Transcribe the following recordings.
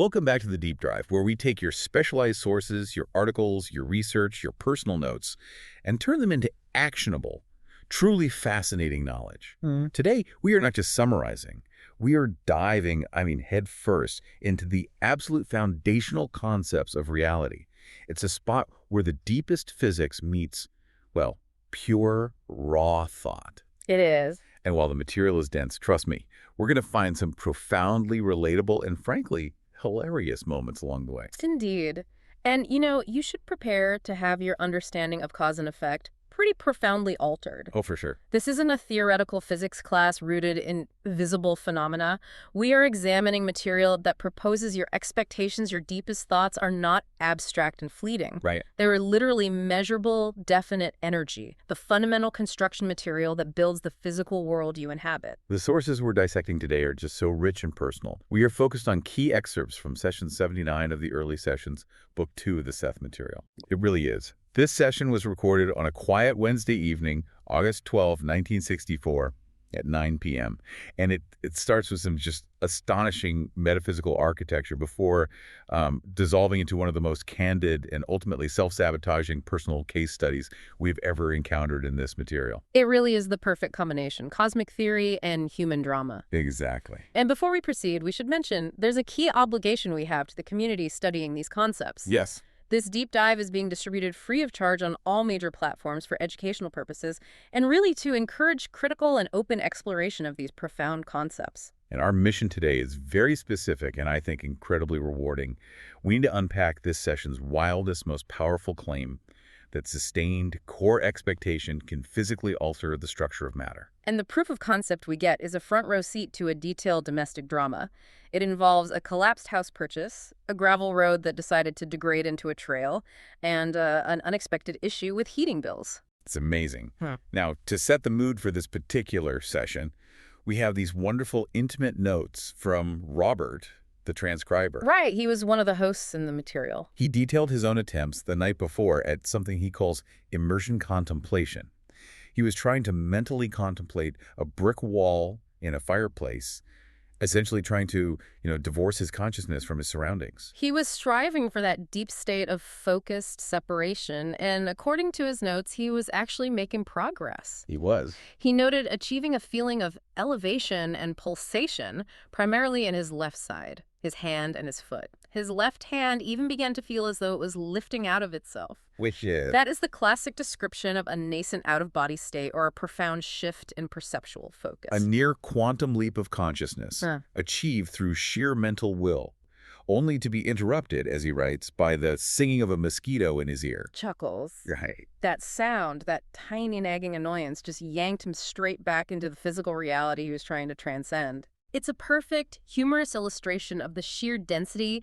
Welcome back to the Deep Dive, where we take your specialized sources, your articles, your research, your personal notes, and turn them into actionable, truly fascinating knowledge. Today, we are not just summarizing. We are diving, head first, into the absolute foundational concepts of reality. It's a spot where the deepest physics meets, well, pure, raw thought. It is. And while the material is dense, trust me, we're going to find some profoundly relatable and, frankly, hilarious moments along the way. Indeed. And, you should prepare to have your understanding of cause and effect pretty profoundly altered. Oh, for sure. This isn't a theoretical physics class rooted in visible phenomena. We are examining material that proposes your expectations, your deepest thoughts are not abstract and fleeting. Right. They are literally measurable, definite energy, the fundamental construction material that builds the physical world you inhabit. The sources we're dissecting today are just so rich and personal. We are focused on key excerpts from Session 79 of the early sessions, Book 2 of the Seth Material. It really is. This session was recorded on a quiet Wednesday evening, August 12, 1964, at 9 p.m. And it starts with some just astonishing metaphysical architecture before dissolving into one of the most candid and ultimately self-sabotaging personal case studies we've ever encountered in this material. It really is the perfect combination, cosmic theory and human drama. Exactly. And before we proceed, we should mention there's a key obligation we have to the community studying these concepts. Yes. This deep dive is being distributed free of charge on all major platforms for educational purposes and really to encourage critical and open exploration of these profound concepts. And our mission today is very specific and I think incredibly rewarding. We need to unpack this session's wildest, most powerful claim that sustained core expectation can physically alter the structure of matter. And the proof of concept we get is a front row seat to a detailed domestic drama. It involves a collapsed house purchase, a gravel road that decided to degrade into a trail, and an unexpected issue with heating bills. It's amazing. Now, to set the mood for this particular session, we have these wonderful intimate notes from Robert, the transcriber. Right, he was one of the hosts in the material. He detailed his own attempts the night before at something he calls immersion contemplation. He was trying to mentally contemplate a brick wall in a fireplace, essentially trying to, divorce his consciousness from his surroundings. He was striving for that deep state of focused separation, and according to his notes, he was actually making progress. He was. He noted achieving a feeling of elevation and pulsation, primarily in his left side, his hand and his foot. His left hand even began to feel as though it was lifting out of itself. Which is? That is the classic description of a nascent out-of-body state or a profound shift in perceptual focus. A near quantum leap of consciousness, achieved through sheer mental will, only to be interrupted, as he writes, by the singing of a mosquito in his ear. Chuckles. Right. That sound, that tiny nagging annoyance, just yanked him straight back into the physical reality he was trying to transcend. It's a perfect, humorous illustration of the sheer density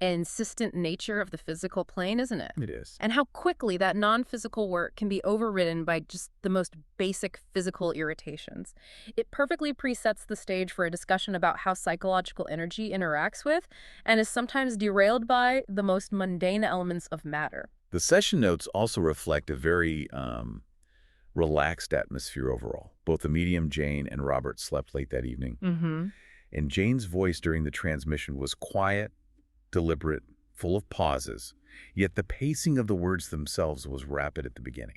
and insistent nature of the physical plane, isn't it? It is. And how quickly that non-physical work can be overridden by just the most basic physical irritations. It perfectly presets the stage for a discussion about how psychological energy interacts with and is sometimes derailed by the most mundane elements of matter. The session notes also reflect a very relaxed atmosphere overall. Both the medium, Jane, and Robert slept late that evening. And Jane's voice during the transmission was quiet, deliberate, full of pauses, yet the pacing of the words themselves was rapid at the beginning.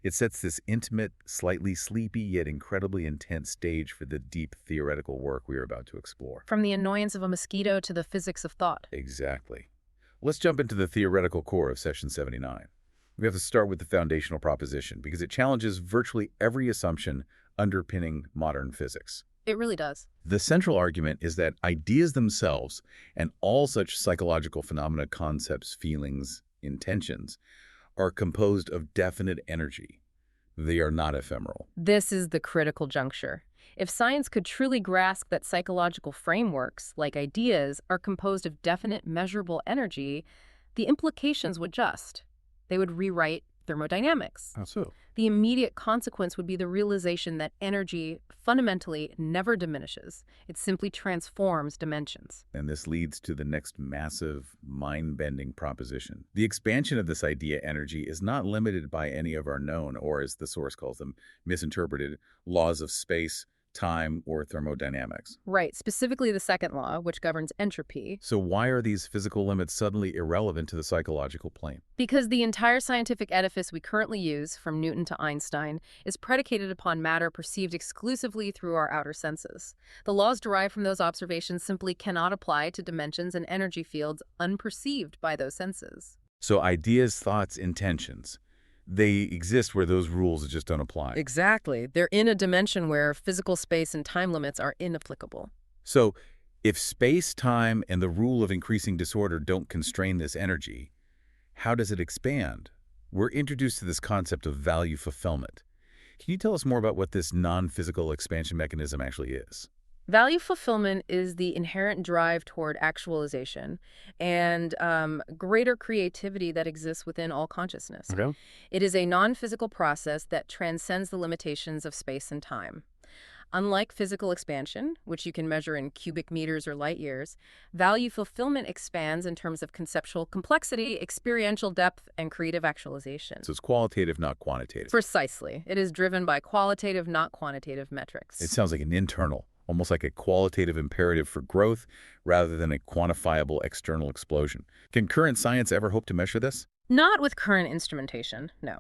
It sets this intimate, slightly sleepy, yet incredibly intense stage for the deep theoretical work we are about to explore. From the annoyance of a mosquito to the physics of thought. Exactly. Let's jump into the theoretical core of Session 79. We have to start with the foundational proposition because it challenges virtually every assumption underpinning modern physics. It really does. The central argument is that ideas themselves and all such psychological phenomena, concepts, feelings, intentions are composed of definite energy. They are not ephemeral. This is the critical juncture. If science could truly grasp that psychological frameworks, like ideas, are composed of definite measurable energy, the implications would just. They would rewrite thermodynamics. How so? The immediate consequence would be the realization that energy fundamentally never diminishes. It simply transforms dimensions. And this leads to the next massive, mind-bending proposition. The expansion of this idea energy is not limited by any of our known, or as the source calls them, misinterpreted, laws of space, time, or thermodynamics. Right, specifically the second law, which governs entropy, So why are these physical limits suddenly irrelevant to the psychological plane? because the entire scientific edifice we currently use, from Newton to Einstein, is predicated upon matter perceived exclusively through our outer senses. The laws derived from those observations simply cannot apply to dimensions and energy fields unperceived by those senses. So ideas, thoughts, intentions, they exist where those rules just don't apply. Exactly. They're in a dimension where physical space and time limits are inapplicable. So if space, time, and the rule of increasing disorder don't constrain this energy, how does it expand? We're introduced to this concept of value fulfillment. Can you tell us more about what this non-physical expansion mechanism actually is? Value fulfillment is the inherent drive toward actualization and greater creativity that exists within all consciousness. Okay. It is a non-physical process that transcends the limitations of space and time. Unlike physical expansion, which you can measure in cubic meters or light years, value fulfillment expands in terms of conceptual complexity, experiential depth, and creative actualization. So it's qualitative, not quantitative. Precisely. It is driven by qualitative, not quantitative metrics. It sounds like an internal, almost like a qualitative imperative for growth rather than a quantifiable external explosion. Can current science ever hope to measure this? Not with current instrumentation, no.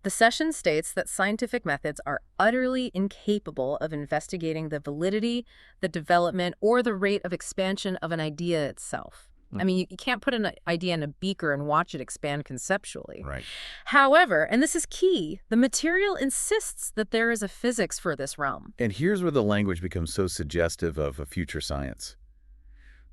The session states that scientific methods are utterly incapable of investigating the validity, the development, or the rate of expansion of an idea itself. I mean, you can't put an idea in a beaker and watch it expand conceptually. Right. However, and this is key, the material insists that there is a physics for this realm. And here's where the language becomes so suggestive of a future science.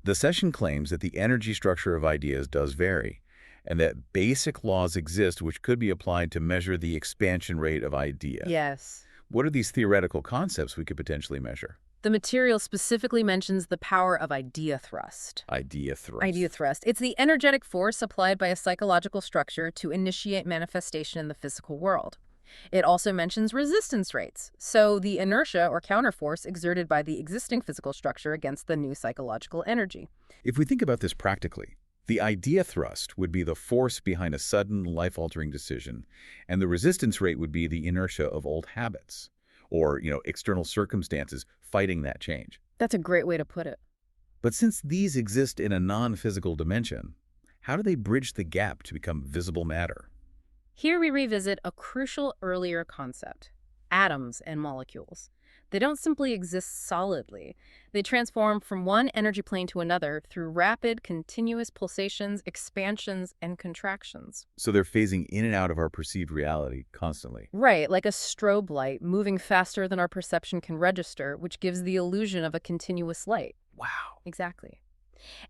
The session claims that the energy structure of ideas does vary, and that basic laws exist which could be applied to measure the expansion rate of ideas. Yes. What are these theoretical concepts we could potentially measure? The material specifically mentions the power of idea thrust. Idea thrust. Idea thrust. It's the energetic force applied by a psychological structure to initiate manifestation in the physical world. It also mentions resistance rates, so the inertia or counterforce exerted by the existing physical structure against the new psychological energy. If we think about this practically, the idea thrust would be the force behind a sudden, life-altering decision, and the resistance rate would be the inertia of old habits, or, external circumstances fighting that change. That's a great way to put it. But since these exist in a non-physical dimension, how do they bridge the gap to become visible matter? Here we revisit a crucial earlier concept, atoms and molecules. They don't simply exist solidly. They transform from one energy plane to another through rapid, continuous pulsations, expansions, and contractions. So they're phasing in and out of our perceived reality constantly. Right, like a strobe light moving faster than our perception can register, which gives the illusion of a continuous light. Wow. Exactly.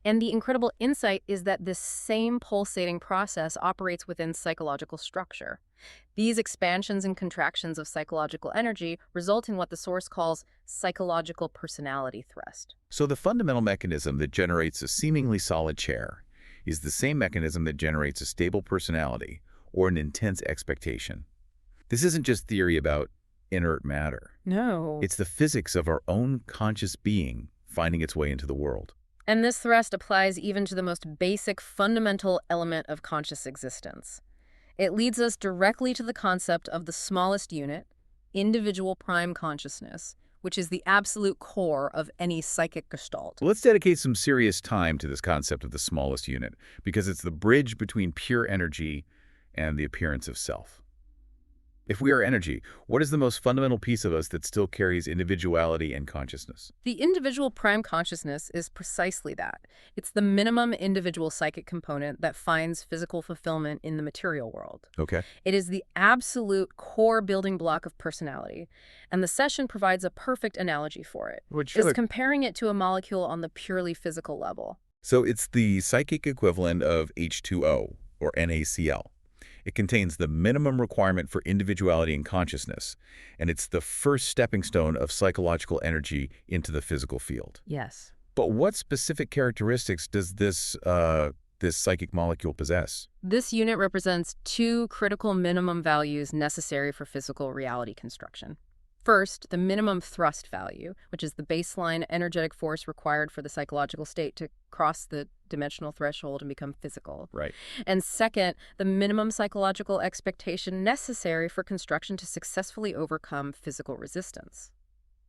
And the incredible insight is that this same pulsating process operates within psychological structure. These expansions and contractions of psychological energy result in what the source calls psychological personality thrust. So the fundamental mechanism that generates a seemingly solid chair is the same mechanism that generates a stable personality or an intense expectation. This isn't just theory about inert matter. No. It's the physics of our own conscious being finding its way into the world. And this thrust applies even to the most basic, fundamental element of conscious existence. It leads us directly to the concept of the smallest unit, individual prime consciousness, which is the absolute core of any psychic gestalt. Let's dedicate some serious time to this concept of the smallest unit, because it's the bridge between pure energy and the appearance of self. If we are energy, what is the most fundamental piece of us that still carries individuality and consciousness? The individual prime consciousness is precisely that. It's the minimum individual psychic component that finds physical fulfillment in the material world. Okay. It is the absolute core building block of personality, and the session provides a perfect analogy for it. It's comparing it to a molecule on the purely physical level. So it's the psychic equivalent of H2O, or NaCl. It contains the minimum requirement for individuality and consciousness, and it's the first stepping stone of psychological energy into the physical field. Yes. But what specific characteristics does this psychic molecule possess? This unit represents two critical minimum values necessary for physical reality construction. First, the minimum thrust value, which is the baseline energetic force required for the psychological state to cross the dimensional threshold and become physical. Right. And second, the minimum psychological expectation necessary for construction to successfully overcome physical resistance.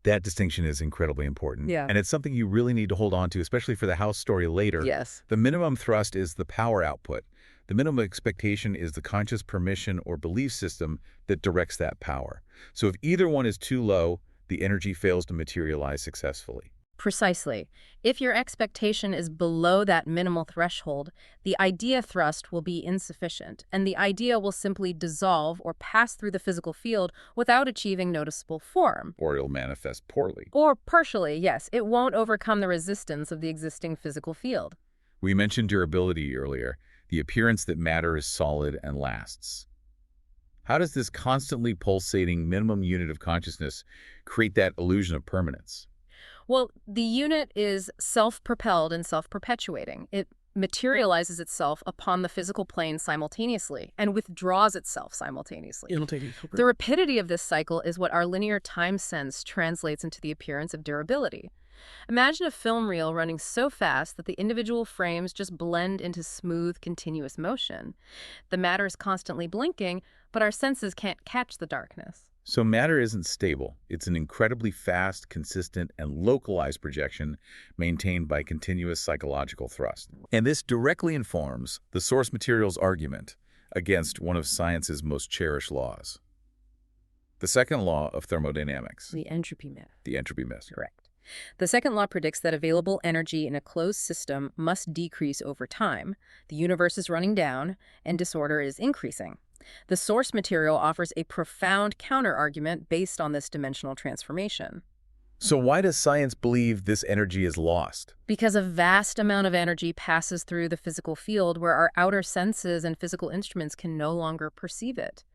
That distinction is incredibly important. Yeah. And it's something you really need to hold on to, especially for the house story later. Yes. The minimum thrust is the power output. The minimum expectation is the conscious permission or belief system that directs that power. So if either one is too low, the energy fails to materialize successfully. Precisely. If your expectation is below that minimal threshold, the idea thrust will be insufficient, and the idea will simply dissolve or pass through the physical field without achieving noticeable form. Or it'll manifest poorly. Or partially, yes, it won't overcome the resistance of the existing physical field. We mentioned durability earlier, the appearance that matter is solid and lasts. How does this constantly pulsating minimum unit of consciousness create that illusion of permanence? Well, the unit is self-propelled and self-perpetuating. It materializes itself upon the physical plane simultaneously and withdraws itself simultaneously. The rapidity of this cycle is what our linear time sense translates into the appearance of durability. Imagine a film reel running so fast that the individual frames just blend into smooth, continuous motion. The matter is constantly blinking, but our senses can't catch the darkness. So matter isn't stable. It's an incredibly fast, consistent, and localized projection maintained by continuous psychological thrust. And this directly informs the source material's argument against one of science's most cherished laws. The second law of thermodynamics. The entropy myth. The entropy myth. Correct. The second law predicts that available energy in a closed system must decrease over time. The universe is running down, and disorder is increasing. The source material offers a profound counter-argument based on this dimensional transformation. So why does science believe this energy is lost? Because a vast amount of energy passes through the physical field where our outer senses and physical instruments can no longer perceive it.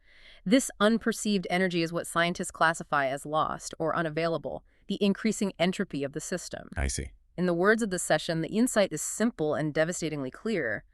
This unperceived energy is what scientists classify as lost or unavailable, the increasing entropy of the system. I see. In the words of the session, the insight is simple and devastatingly clear.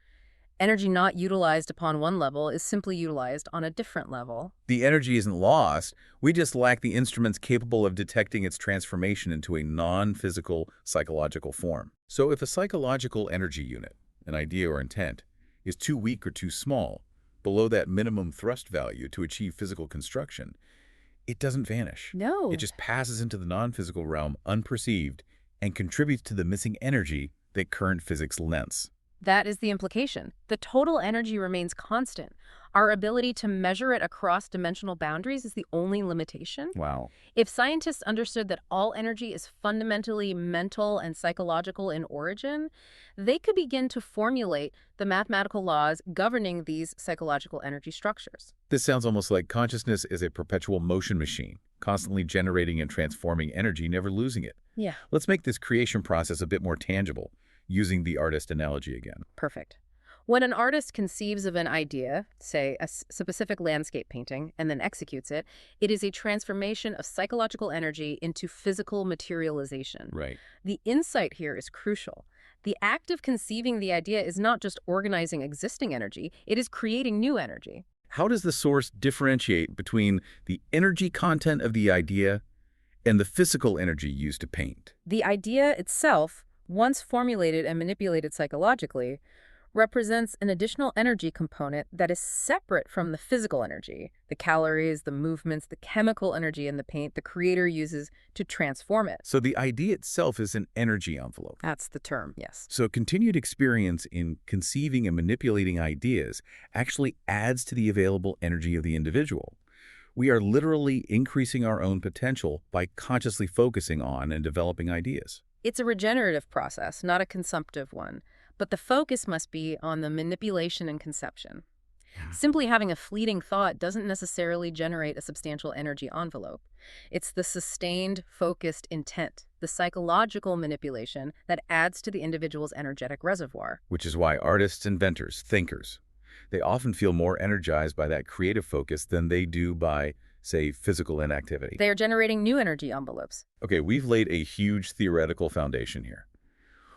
Energy not utilized upon one level is simply utilized on a different level. The energy isn't lost. We just lack the instruments capable of detecting its transformation into a non-physical psychological form. So if a psychological energy unit, an idea or intent, is too weak or too small, below that minimum thrust value to achieve physical construction, it doesn't vanish. No. It just passes into the non-physical realm unperceived and contributes to the missing energy that current physics lends. That is the implication. The total energy remains constant. Our ability to measure it across dimensional boundaries is the only limitation. Wow. If scientists understood that all energy is fundamentally mental and psychological in origin, they could begin to formulate the mathematical laws governing these psychological energy structures. This sounds almost like consciousness is a perpetual motion machine, constantly generating and transforming energy, never losing it. Yeah. Let's make this creation process a bit more tangible, using the artist analogy again. Perfect. When an artist conceives of an idea, say a specific landscape painting, and then executes it, it is a transformation of psychological energy into physical materialization. Right. The insight here is crucial. The act of conceiving the idea is not just organizing existing energy, it is creating new energy. How does the source differentiate between the energy content of the idea and the physical energy used to paint? The idea itself, once formulated and manipulated psychologically, represents an additional energy component that is separate from the physical energy, the calories, the movements, the chemical energy in the paint the creator uses to transform it. So the idea itself is an energy envelope. That's the term, yes. So continued experience in conceiving and manipulating ideas actually adds to the available energy of the individual. We are literally increasing our own potential by consciously focusing on and developing ideas. It's a regenerative process, not a consumptive one, but the focus must be on the manipulation and conception. Simply having a fleeting thought doesn't necessarily generate a substantial energy envelope. It's the sustained, focused intent, the psychological manipulation that adds to the individual's energetic reservoir. Which is why artists, inventors, thinkers, they often feel more energized by that creative focus than they do by, say, physical inactivity. They are generating new energy envelopes. Okay, we've laid a huge theoretical foundation here.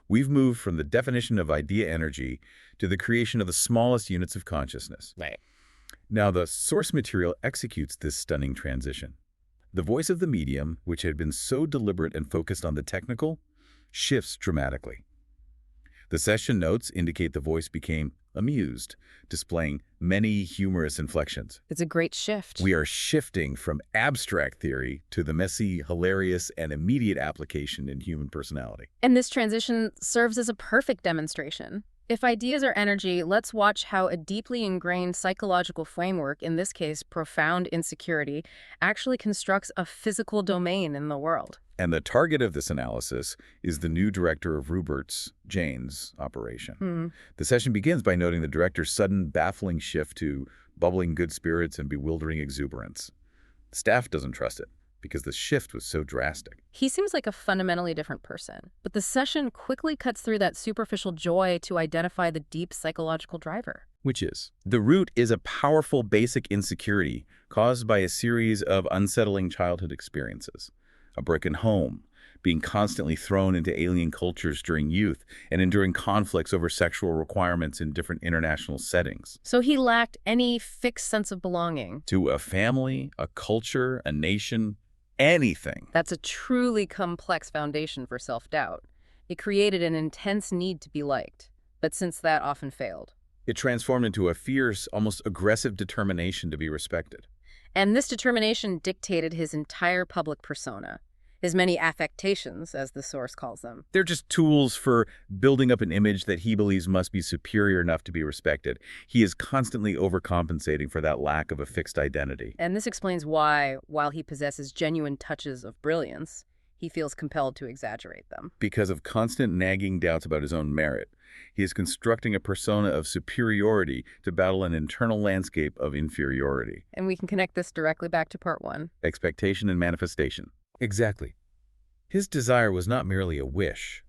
We've moved from the definition of idea energy to the creation of the smallest units of consciousness. Right. Now, the source material executes this stunning transition. The voice of the medium, which had been so deliberate and focused on the technical, shifts dramatically. The session notes indicate the voice became amused, displaying many humorous inflections. It's a great shift. We are shifting from abstract theory to the messy, hilarious, and immediate application in human personality. And this transition serves as a perfect demonstration. If ideas are energy, let's watch how a deeply ingrained psychological framework, in this case profound insecurity, actually constructs a physical domain in the world. And the target of this analysis is the new director of Rupert's, Jane's, operation. The session begins by noting the director's sudden, baffling shift to bubbling good spirits and bewildering exuberance. The staff doesn't trust it, because the shift was so drastic. He seems like a fundamentally different person, but the session quickly cuts through that superficial joy to identify the deep psychological driver. Which is? The root is a powerful basic insecurity caused by a series of unsettling childhood experiences. A broken home, being constantly thrown into alien cultures during youth, and enduring conflicts over sexual requirements in different international settings. So he lacked any fixed sense of belonging. To a family, a culture, a nation, anything. That's a truly complex foundation for self-doubt. It created an intense need to be liked, but since that often failed. It transformed into a fierce, almost aggressive determination to be respected. And this determination dictated his entire public persona, his many affectations, as the source calls them. They're just tools for building up an image that he believes must be superior enough to be respected. He is constantly overcompensating for that lack of a fixed identity. And this explains why, while he possesses genuine touches of brilliance, he feels compelled to exaggerate them. Because of constant nagging doubts about his own merit, he is constructing a persona of superiority to battle an internal landscape of inferiority. And we can connect this directly back to part 1. Expectation and manifestation. Exactly. His desire was not merely a wish.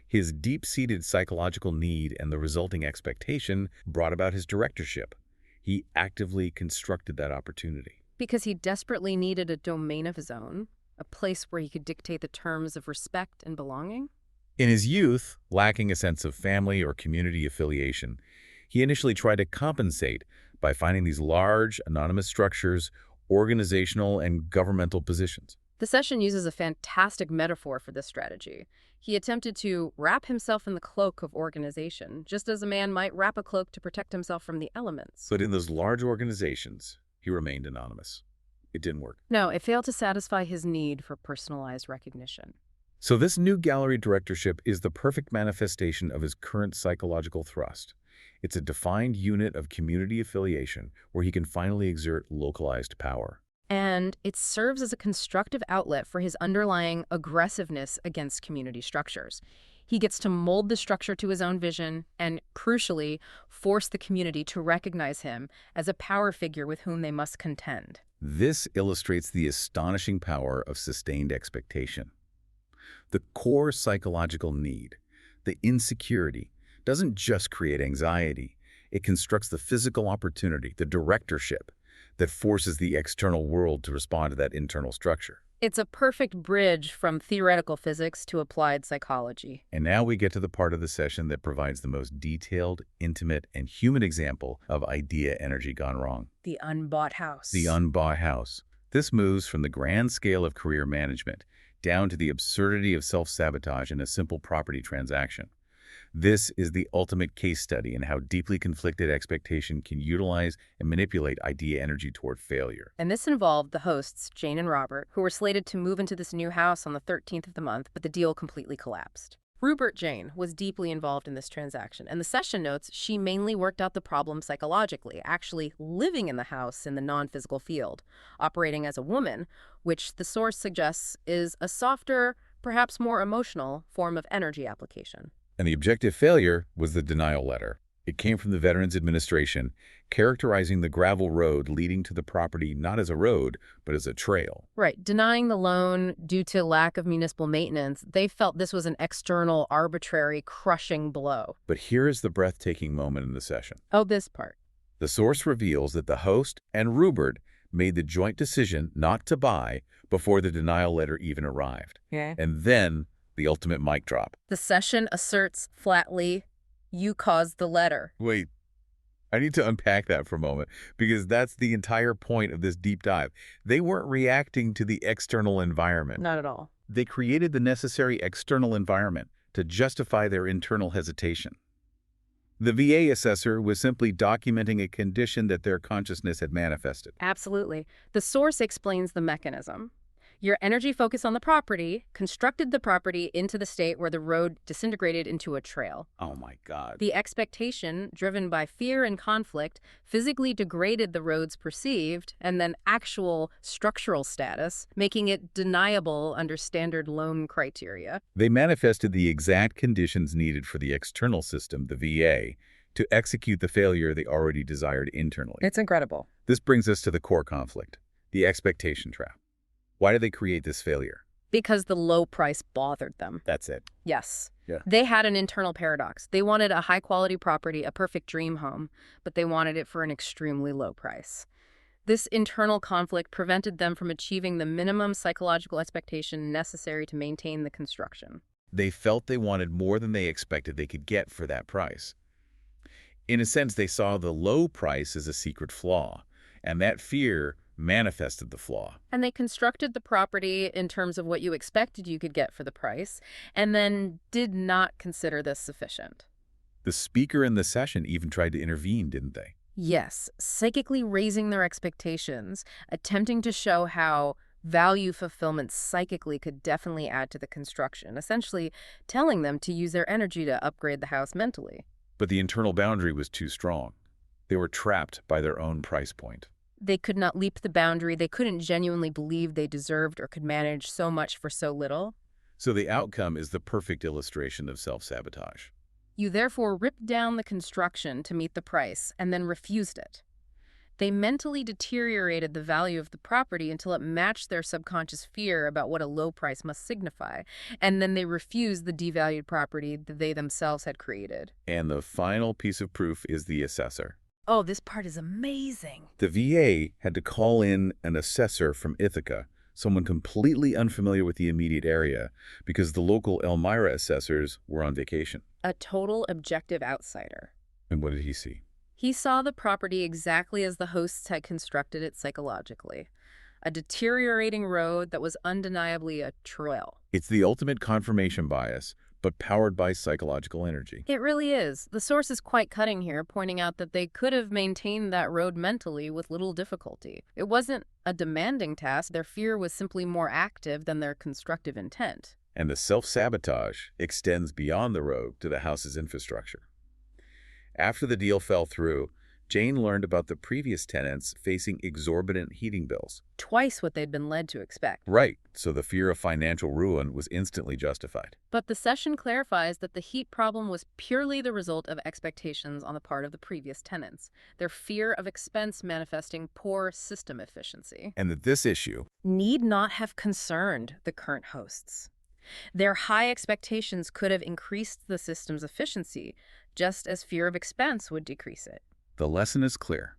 His deep-seated psychological need and the resulting expectation brought about his directorship. He actively constructed that opportunity. Because he desperately needed a domain of his own, a place where he could dictate the terms of respect and belonging? In his youth, lacking a sense of family or community affiliation, he initially tried to compensate by finding these large, anonymous structures, organizational and governmental positions. The session uses a fantastic metaphor for this strategy. He attempted to wrap himself in the cloak of organization, just as a man might wrap a cloak to protect himself from the elements. But in those large organizations, he remained anonymous. It didn't work. No, it failed to satisfy his need for personalized recognition. So this new gallery directorship is the perfect manifestation of his current psychological thrust. It's a defined unit of community affiliation where he can finally exert localized power. And it serves as a constructive outlet for his underlying aggressiveness against community structures. He gets to mold the structure to his own vision and, crucially, force the community to recognize him as a power figure with whom they must contend. This illustrates the astonishing power of sustained expectation. The core psychological need, the insecurity, doesn't just create anxiety. It constructs the physical opportunity, the directorship, that forces the external world to respond to that internal structure. It's a perfect bridge from theoretical physics to applied psychology. And now we get to the part of the session that provides the most detailed, intimate, and human example of idea energy gone wrong. The unbought house. The unbought house. This moves from the grand scale of career management down to the absurdity of self-sabotage in a simple property transaction. This is the ultimate case study in how deeply conflicted expectation can utilize and manipulate idea energy toward failure. And this involved the hosts, Jane and Robert, who were slated to move into this new house on the 13th of the month, but the deal completely collapsed. Rupert Jane was deeply involved in this transaction, and the session notes she mainly worked out the problem psychologically, actually living in the house in the non-physical field, operating as a woman, which the source suggests is a softer, perhaps more emotional form of energy application. And the objective failure was the denial letter. It came from the Veterans Administration, characterizing the gravel road leading to the property not as a road, but as a trail. Right. Denying the loan due to lack of municipal maintenance, they felt this was an external, arbitrary, crushing blow. But here is the breathtaking moment in the session. Oh, this part. The source reveals that the host and Rupert made the joint decision not to buy before the denial letter even arrived. Yeah. And then the ultimate mic drop. The session asserts flatly, you caused the letter. Wait, I need to unpack that for a moment, because that's the entire point of this deep dive. They weren't reacting to the external environment. Not at all. They created the necessary external environment to justify their internal hesitation. The VA assessor was simply documenting a condition that their consciousness had manifested. Absolutely. The source explains the mechanism. Your energy focused on the property constructed the property into the state where the road disintegrated into a trail. Oh my God. The expectation, driven by fear and conflict, physically degraded the road's perceived and then actual structural status, making it deniable under standard loan criteria. They manifested the exact conditions needed for the external system, the VA, to execute the failure they already desired internally. It's incredible. This brings us to the core conflict, the expectation trap. Why did they create this failure? Because the low price bothered them. That's it. Yes. Yeah. They had an internal paradox. They wanted a high-quality property, a perfect dream home, but they wanted it for an extremely low price. This internal conflict prevented them from achieving the minimum psychological expectation necessary to maintain the construction. They felt they wanted more than they expected they could get for that price. In a sense, they saw the low price as a secret flaw, and that fear manifested the flaw. And they constructed the property in terms of what you expected you could get for the price, and then did not consider this sufficient. The speaker in the session even tried to intervene, didn't they? Yes, psychically raising their expectations, attempting to show how value fulfillment psychically could definitely add to the construction, essentially telling them to use their energy to upgrade the house mentally. But the internal boundary was too strong. They were trapped by their own price point. They could not leap the boundary. They couldn't genuinely believe they deserved or could manage so much for so little. So the outcome is the perfect illustration of self-sabotage. You therefore ripped down the construction to meet the price and then refused it. They mentally deteriorated the value of the property until it matched their subconscious fear about what a low price must signify, and then they refused the devalued property that they themselves had created. And the final piece of proof is the assessor. Oh, this part is amazing. The VA had to call in an assessor from Ithaca, someone completely unfamiliar with the immediate area, because the local Elmira assessors were on vacation. A total objective outsider. And what did he see? He saw the property exactly as the hosts had constructed it psychologically. A deteriorating road that was undeniably a trail. It's the ultimate confirmation bias, but powered by psychological energy. It really is. The source is quite cutting here, pointing out that they could have maintained that road mentally with little difficulty. It wasn't a demanding task. Their fear was simply more active than their constructive intent. And the self-sabotage extends beyond the road to the house's infrastructure. After the deal fell through, Jane learned about the previous tenants facing exorbitant heating bills. Twice what they'd been led to expect. Right, so the fear of financial ruin was instantly justified. But the session clarifies that the heat problem was purely the result of expectations on the part of the previous tenants, their fear of expense manifesting poor system efficiency. And that this issue Need not have concerned the current hosts. Their high expectations could have increased the system's efficiency, just as fear of expense would decrease it. The lesson is clear.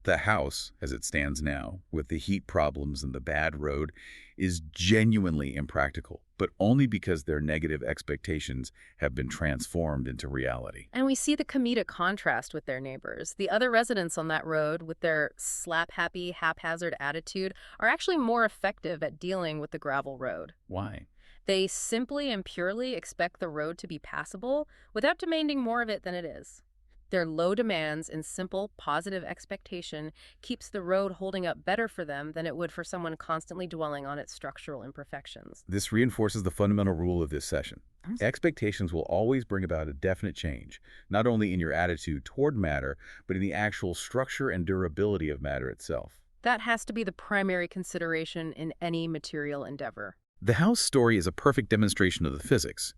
The house, as it stands now, with the heat problems and the bad road, is genuinely impractical, but only because their negative expectations have been transformed into reality. And we see the comedic contrast with their neighbors. The other residents on that road, with their slap-happy, haphazard attitude, are actually more effective at dealing with the gravel road. Why? They simply and purely expect the road to be passable without demanding more of it than it is. Their low demands and simple, positive expectation keeps the road holding up better for them than it would for someone constantly dwelling on its structural imperfections. This reinforces the fundamental rule of this session. Expectations will always bring about a definite change, not only in your attitude toward matter, but in the actual structure and durability of matter itself. That has to be the primary consideration in any material endeavor. The house story is a perfect demonstration of the physics.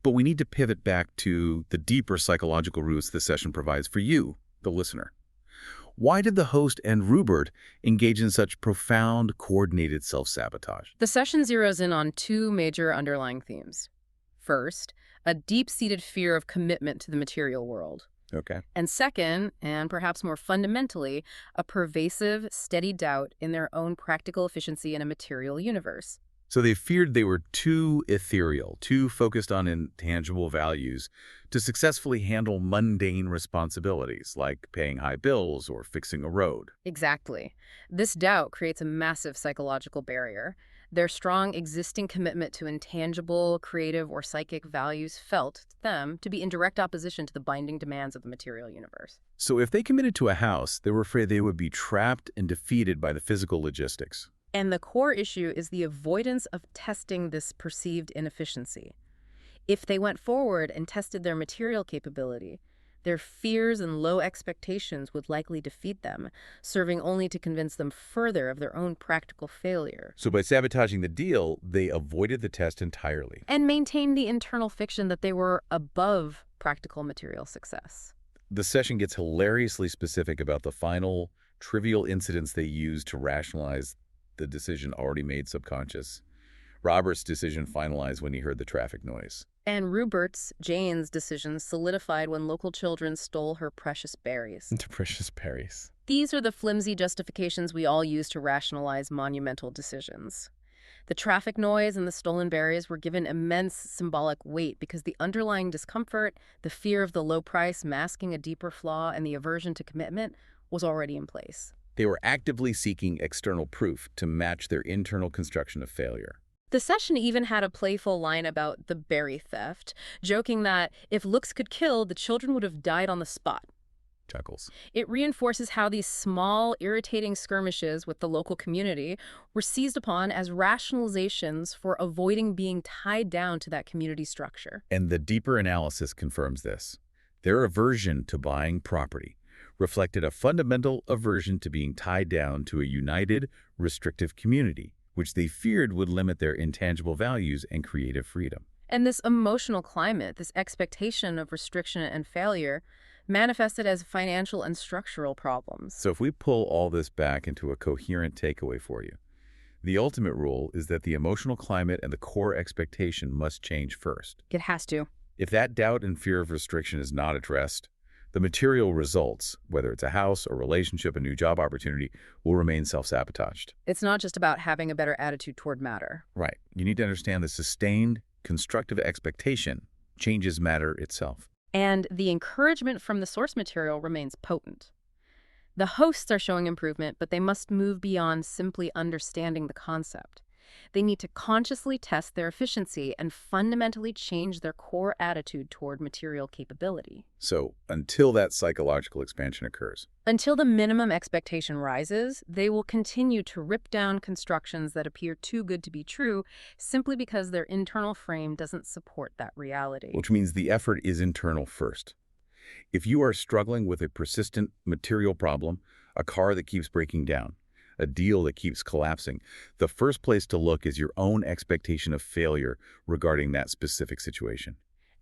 But we need to pivot back to the deeper psychological roots this session provides for you, the listener. Why did the host and Rupert engage in such profound, coordinated self-sabotage? The session zeroes in on two major underlying themes. First, a deep-seated fear of commitment to the material world. Okay. And second, and perhaps more fundamentally, a pervasive, steady doubt in their own practical efficiency in a material universe. So they feared they were too ethereal, too focused on intangible values to successfully handle mundane responsibilities like paying high bills or fixing a road. Exactly. This doubt creates a massive psychological barrier. Their strong existing commitment to intangible, creative, or psychic values felt to them to be in direct opposition to the binding demands of the material universe. So if they committed to a house, they were afraid they would be trapped and defeated by the physical logistics. And the core issue is the avoidance of testing this perceived inefficiency. If they went forward and tested their material capability, their fears and low expectations would likely defeat them, serving only to convince them further of their own practical failure. So by sabotaging the deal, they avoided the test entirely. And maintained the internal fiction that they were above practical material success. The session gets hilariously specific about the final, trivial incidents they used to rationalize the decision already made subconscious. Robert's decision finalized when he heard the traffic noise. And Rupert's, Jane's, decision solidified when local children stole her precious berries. The precious berries. These are the flimsy justifications we all use to rationalize monumental decisions. The traffic noise and the stolen berries were given immense symbolic weight because the underlying discomfort, the fear of the low price masking a deeper flaw, and the aversion to commitment was already in place. They were actively seeking external proof to match their internal construction of failure. The session even had a playful line about the berry theft, joking that if looks could kill, the children would have died on the spot. Chuckles. It reinforces how these small, irritating skirmishes with the local community were seized upon as rationalizations for avoiding being tied down to that community structure. And the deeper analysis confirms this. Their aversion to buying property reflected a fundamental aversion to being tied down to a united, restrictive community, which they feared would limit their intangible values and creative freedom. And this emotional climate, this expectation of restriction and failure, manifested as financial and structural problems. So if we pull all this back into a coherent takeaway for you, the ultimate rule is that the emotional climate and the core expectation must change first. It has to. If that doubt and fear of restriction is not addressed, the material results, whether it's a house, a relationship, a new job opportunity, will remain self-sabotaged. It's not just about having a better attitude toward matter. Right. You need to understand the sustained, constructive expectation changes matter itself. And the encouragement from the source material remains potent. The hosts are showing improvement, but they must move beyond simply understanding the concept. They need to consciously test their efficiency and fundamentally change their core attitude toward material capability. So until that psychological expansion occurs, Until the minimum expectation rises, they will continue to rip down constructions that appear too good to be true simply because their internal frame doesn't support that reality. which means the effort is internal first. If you are struggling with a persistent material problem, a car that keeps breaking down, a deal that keeps collapsing, the first place to look is your own expectation of failure regarding that specific situation.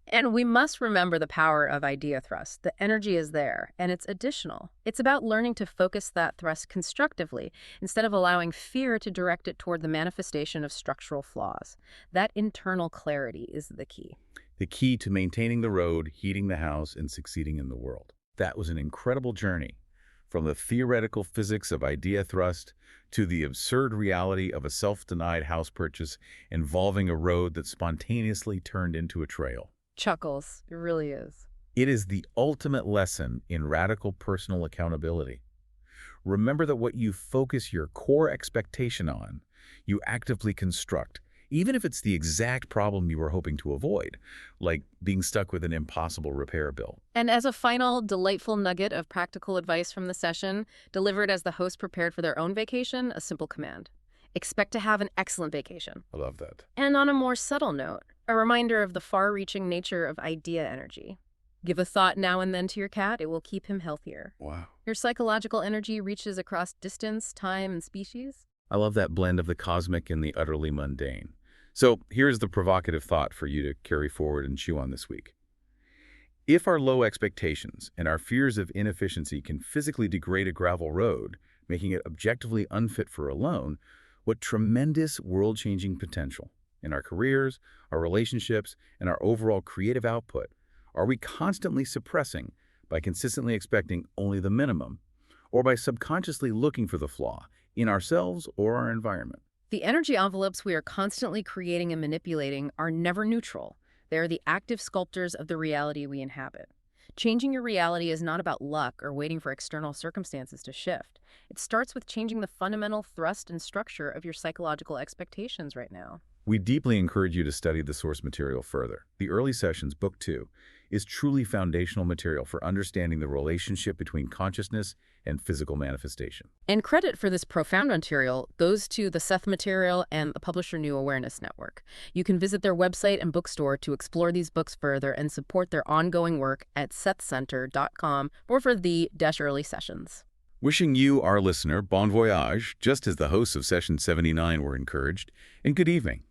And we must remember the power of idea thrust. The energy is there, and it's additional. It's about learning to focus that thrust constructively instead of allowing fear to direct it toward the manifestation of structural flaws. That internal clarity is the key. The key to maintaining the road, heating the house, and succeeding in the world. That was an incredible journey, from the theoretical physics of idea thrust to the absurd reality of a self-denied house purchase involving a road that spontaneously turned into a trail. Chuckles. It really is. It is the ultimate lesson in radical personal accountability. Remember that what you focus your core expectation on, you actively construct, even if it's the exact problem you were hoping to avoid, like being stuck with an impossible repair bill. And as a final, delightful nugget of practical advice from the session, delivered as the host prepared for their own vacation, a simple command. Expect to have an excellent vacation. I love that. And on a more subtle note, a reminder of the far-reaching nature of idea energy. Give a thought now and then to your cat. It will keep him healthier. Wow. Your psychological energy reaches across distance, time, and species. I love that blend of the cosmic and the utterly mundane. So here's the provocative thought for you to carry forward and chew on this week. If our low expectations and our fears of inefficiency can physically degrade a gravel road, making it objectively unfit for a loan, what tremendous world-changing potential in our careers, our relationships, and our overall creative output are we constantly suppressing by consistently expecting only the minimum, or by subconsciously looking for the flaw in ourselves or our environment? The energy envelopes we are constantly creating and manipulating are never neutral. They are the active sculptors of the reality we inhabit. Changing your reality is not about luck or waiting for external circumstances to shift. It starts with changing the fundamental thrust and structure of your psychological expectations right now. We deeply encourage you to study the source material further. The Early Sessions, Book 2, is truly foundational material for understanding the relationship between consciousness and physical manifestation. And credit for this profound material goes to the Seth Material and the publisher New Awareness Network. You can visit their website and bookstore to explore these books further and support their ongoing work at sethcenter.com or for the Early Sessions. Wishing you, our listener, bon voyage, just as the hosts of Session 79 were encouraged, and good evening.